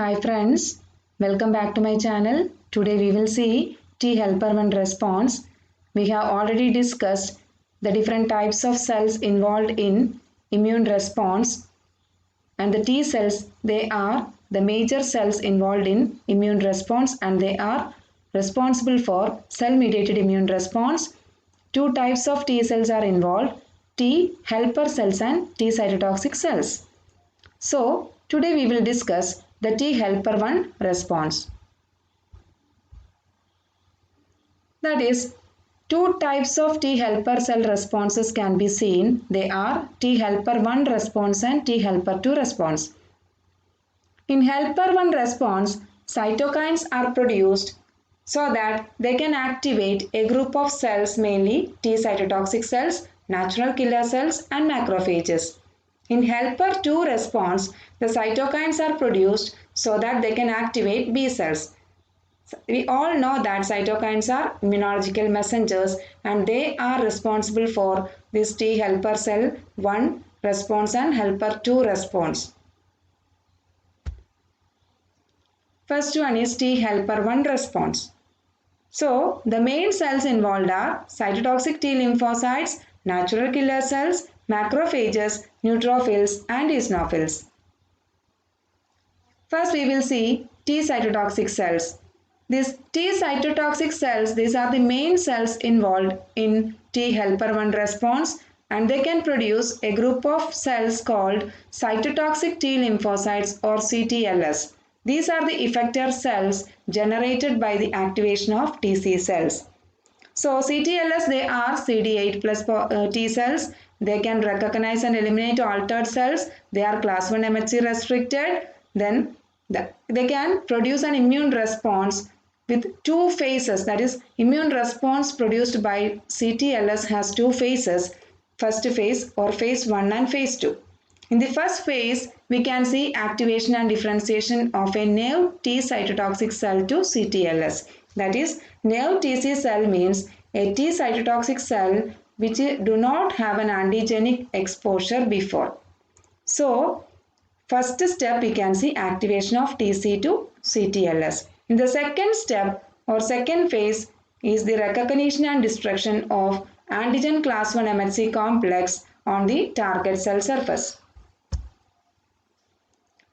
Hi friends, welcome back to my channel. Today we will see T helper 1 response. We have already discussed the different types of cells involved in immune response, and the T cells, they are the major cells involved in immune response and they are responsible for cell mediated immune response. Two types of T cells are involved, T helper cells and T cytotoxic cells. So, today we will discuss the T helper 1 response. That is, two types of T helper cell responses can be seen. They are T helper 1 response and T helper 2 response. In helper 1 response, cytokines are produced so that they can activate a group of cells, mainly T cytotoxic cells, natural killer cells and macrophages. In helper 2 response, the cytokines are produced so that they can activate B cells. We all know that cytokines are immunological messengers and they are responsible for this T helper cell 1 response and helper 2 response. First one is T helper 1 response. So, the main cells involved are cytotoxic T lymphocytes, natural killer cells, macrophages, neutrophils and eosinophils. First we will see T cytotoxic cells. These T cytotoxic cells, these are the main cells involved in T helper 1 response and they can produce a group of cells called cytotoxic T lymphocytes or CTLS. These are the effector cells generated by the activation of TC cells. So CTLS, they are CD8 plus T cells. They can recognize and eliminate altered cells. They are class 1 MHC restricted. Then they can produce an immune response with two phases. That is, immune response produced by CTLS has two phases. First phase or phase 1 and phase 2. In the first phase, we can see activation and differentiation of a naive T cytotoxic cell to CTLS. That is, naive TC cell means a T cytotoxic cell which do not have an antigenic exposure before. So, first step we can see activation of TC to CTLS. In the second step or second phase is the recognition and destruction of antigen class 1 MHC complex on the target cell surface.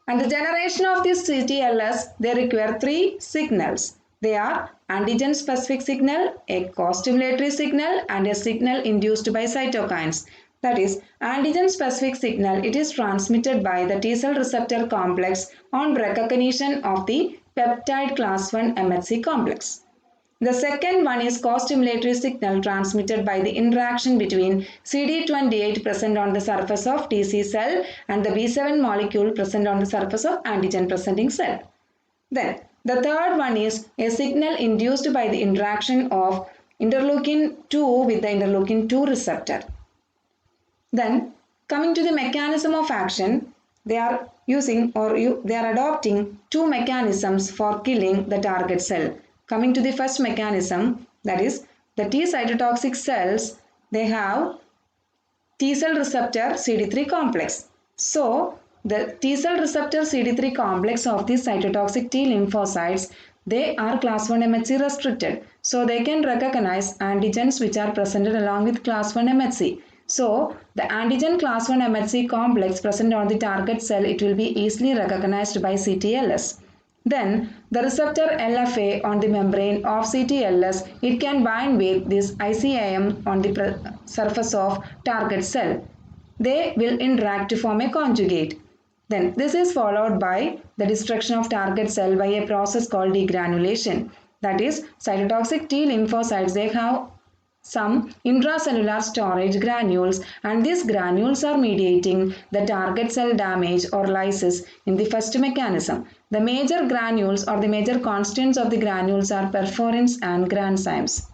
And the generation of this CTLS, they require three signals. They are antigen specific signal, a co-stimulatory signal and a signal induced by cytokines. That is, antigen specific signal, it is transmitted by the T cell receptor complex on recognition of the peptide class 1 MHC complex. The second one is co-stimulatory signal transmitted by the interaction between CD28 present on the surface of TC cell and the B7 molecule present on the surface of antigen presenting cell. Then the third one is a signal induced by the interaction of interleukin 2 with the interleukin 2 receptor. Then coming to the mechanism of action, they are using or they are adopting two mechanisms for killing the target cell. Coming to the first mechanism, that is the T cytotoxic cells, they have T cell receptor CD3 complex. So, the T cell receptor CD3 complex of the cytotoxic T lymphocytes, they are class 1 MHC restricted. So, they can recognize antigens which are presented along with class 1 MHC. So, the antigen class 1 MHC complex present on the target cell, it will be easily recognized by CTLS. Then the receptor LFA on the membrane of CTLS, it can bind with this ICIM on the surface of target cell. They will interact to form a conjugate. Then this is followed by the destruction of target cell by a process called degranulation. That is, cytotoxic T lymphocytes, they have some intracellular storage granules and these granules are mediating the target cell damage or lysis in the first mechanism. The major granules or the major constituents of the granules are perforins and granzymes.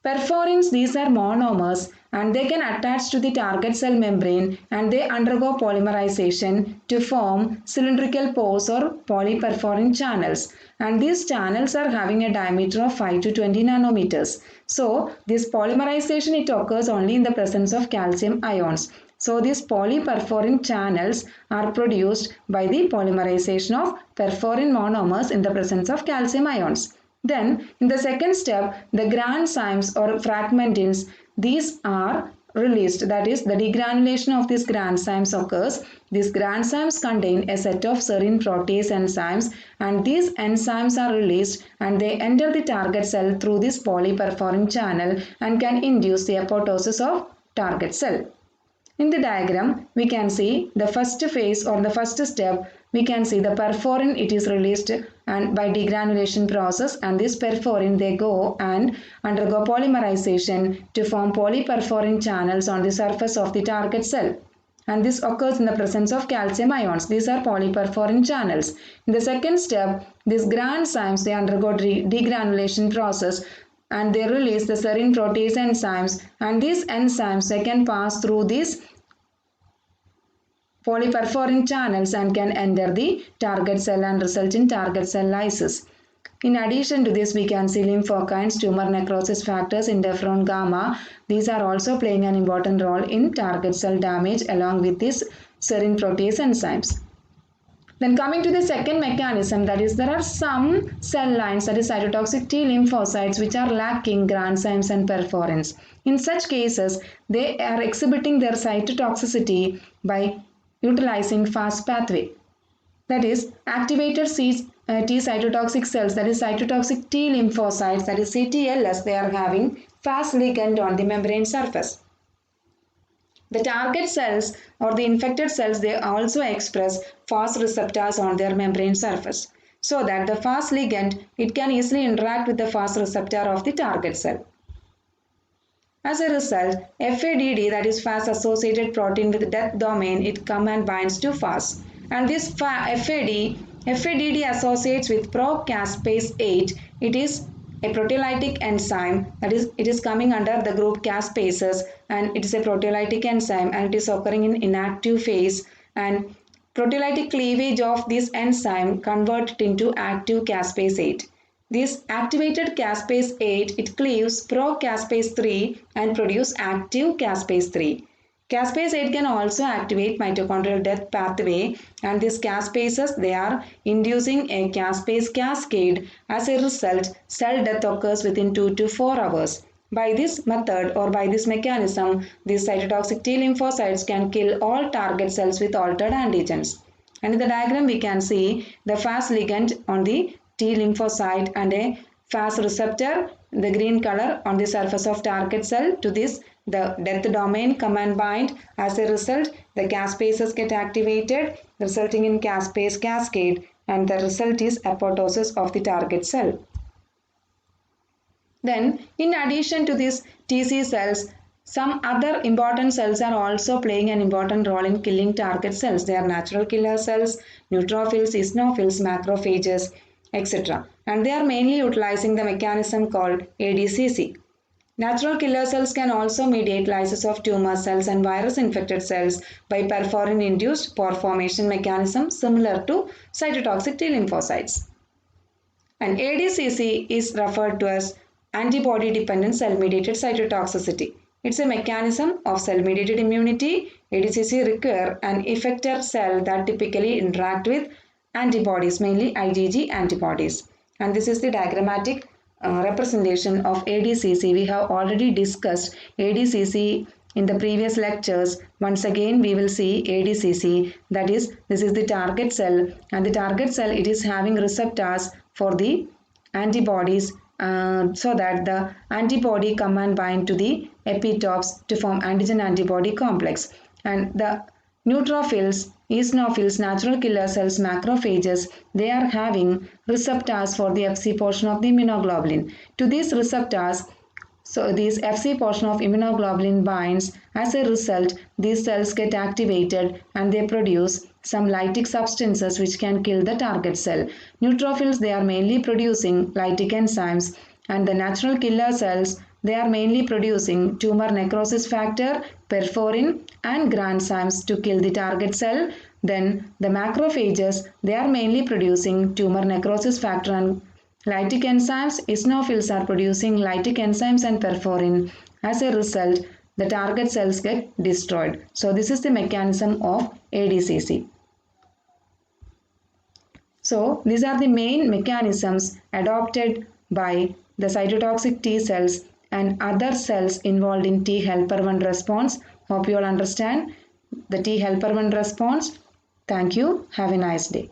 Perforins, these are monomers and they can attach to the target cell membrane and they undergo polymerization to form cylindrical pores or polyperforin channels. And these channels are having a diameter of 5 to 20 nanometers. So this polymerization, it occurs only in the presence of calcium ions. So these polyperforin channels are produced by the polymerization of perforin monomers in the presence of calcium ions. Then in the second step, the granzymes or fragmentins, these are released, that is the degranulation of these granzymes occurs. These granzymes contain a set of serine protease enzymes and these enzymes are released and they enter the target cell through this polyperforin channel and can induce the apoptosis of target cell. In the diagram, we can see the first phase or the first step, we can see the perforin, it is released and by degranulation process, and this perforin, they go and undergo polymerization to form polyperforin channels on the surface of the target cell. And this occurs in the presence of calcium ions. These are polyperforin channels. In the second step, these granzymes, they undergo degranulation process and they release the serine protease enzymes, and these enzymes, they can pass through these polyperforin channels and can enter the target cell and result in target cell lysis. In addition to this, we can see lymphokines, tumor necrosis factors, interferon gamma. These are also playing an important role in target cell damage along with these serine protease enzymes. Then coming to the second mechanism, that is there are some cell lines, that is cytotoxic T lymphocytes, which are lacking granzymes and perforins. In such cases, they are exhibiting their cytotoxicity by utilizing Fas pathway. That is activated T cytotoxic cells, that is cytotoxic T lymphocytes, that is CTLS, they are having Fas ligand on the membrane surface. The target cells or the infected cells, they also express Fas receptors on their membrane surface, so that the Fas ligand, it can easily interact with the Fas receptor of the target cell. As a result, FADD, that is Fas associated protein with death domain, it come and binds to Fas. And this FADD associates with procaspase 8. It is a proteolytic enzyme, that is, it is coming under the group caspases, and it is a proteolytic enzyme and it is occurring in inactive phase, and proteolytic cleavage of this enzyme converted into active caspase 8. This activated caspase 8, it cleaves procaspase 3 and produce active caspase 3. Caspase 8 can also activate mitochondrial death pathway, and these caspases, they are inducing a caspase cascade. As a result, cell death occurs within 2 to 4 hours. By this method or by this mechanism, these cytotoxic T lymphocytes can kill all target cells with altered antigens. And in the diagram, we can see the Fas ligand on the T lymphocyte and a Fas receptor, the green color, on the surface of target cell. To this, the death domain come and bind. As a result, the caspases get activated, resulting in caspase cascade, and the result is apoptosis of the target cell. Then, in addition to these TC cells, some other important cells are also playing an important role in killing target cells. They are natural killer cells, neutrophils, eosinophils, macrophages, etc. And they are mainly utilizing the mechanism called ADCC. Natural killer cells can also mediate lysis of tumor cells and virus-infected cells by perforin-induced pore formation mechanism similar to cytotoxic T lymphocytes. And ADCC is referred to as antibody-dependent cell-mediated cytotoxicity. It's a mechanism of cell-mediated immunity. ADCC require an effector cell that typically interact with antibodies, mainly IgG antibodies. And this is the diagrammatic representation of ADCC. We have already discussed ADCC in the previous lectures. Once again, we will see ADCC, that is, this is the target cell, and the target cell, it is having receptors for the antibodies, so that the antibody come and bind to the epitopes to form antigen-antibody complex. And the neutrophils, eosinophils, natural killer cells, macrophages, they are having receptors for the Fc portion of the immunoglobulin. To these receptors, so this Fc portion of immunoglobulin binds. As a result, these cells get activated and they produce some lytic substances which can kill the target cell. Neutrophils, they are mainly producing lytic enzymes, and the natural killer cells, they are mainly producing tumor necrosis factor, perforin and granzymes to kill the target cell. Then the macrophages, they are mainly producing tumor necrosis factor and lytic enzymes. Eosinophils are producing lytic enzymes and perforin. As a result, the target cells get destroyed. So this is the mechanism of ADCC. So these are the main mechanisms adopted by the cytotoxic T cells and other cells involved in T helper 1 response. Hope you all understand the T helper 1 response. Thank you. Have a nice day.